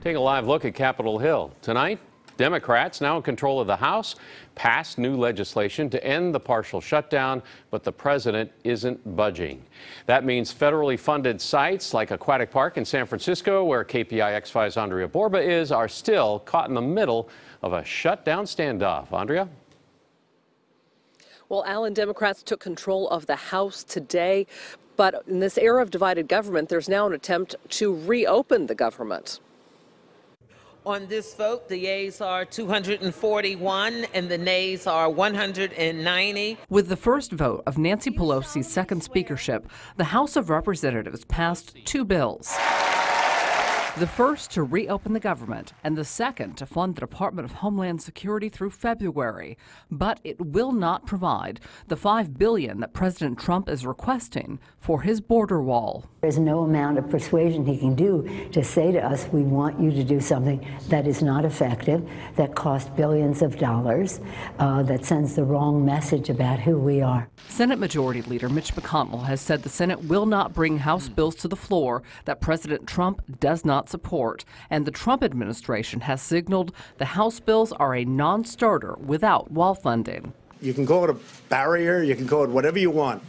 Taking a live look at Capitol Hill. Tonight, Democrats, now in control of the House, passed new legislation to end the partial shutdown, but the president isn't budging. That means federally funded sites like Aquatic Park in San Francisco, where KPIX 5's Andria Borba is, are still caught in the middle of a shutdown standoff. Andria? Well, Alan, Democrats took control of the House today, but in this era of divided government, there's now an attempt to reopen the government. On this vote, the yeas are 241 and the nays are 190. With the first vote of Nancy Pelosi's second speakership, the House of Representatives passed two bills. The first to reopen the government and the second to fund the Department of Homeland Security through February. But it will not provide the $5 billion that President Trump is requesting for his border wall. There's no amount of persuasion he can do to say to us, we want you to do something that is not effective, that costs billions of dollars, that sends the wrong message about who we are. Senate Majority Leader Mitch McConnell has said the Senate will not bring House bills to the floor that President Trump does not support. And the Trump administration has signaled the House bills are a non-starter without wall funding. You can call it a barrier, you can call it whatever you want,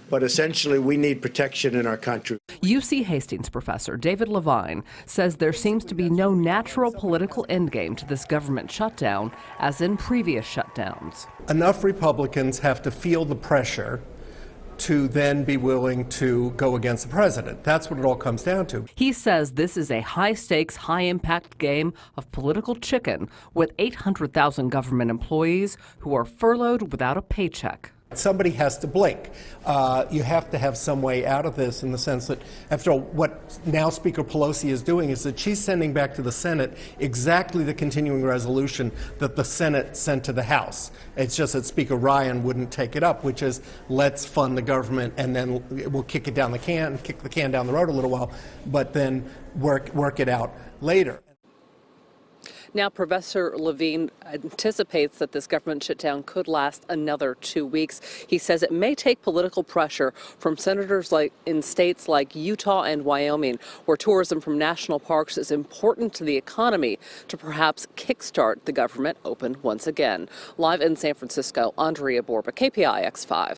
but essentially we need protection in our country. UC Hastings professor David Levine says there seems to be no natural political endgame to this government shutdown as in previous shutdowns. Enough Republicans have to feel the pressure to then be willing to go against the president. That's what it all comes down to. He says this is a high-stakes, high-impact game of political chicken with 800,000 government employees who are furloughed without a paycheck. Somebody has to blink. You have to have some way out of this in the sense that, after all, what now Speaker Pelosi is doing is that she's sending back to the Senate exactly the continuing resolution that the Senate sent to the House. It's just that Speaker Ryan wouldn't take it up, which is let's fund the government and then we'll kick the can down the road a little while, but then work it out later. Now, Professor Levine anticipates that this government shutdown could last another 2 weeks. He says it may take political pressure from senators in states like Utah and Wyoming, where tourism from national parks is important to the economy, to perhaps kickstart the government open once again. Live in San Francisco, Andria Borba, KPIX 5.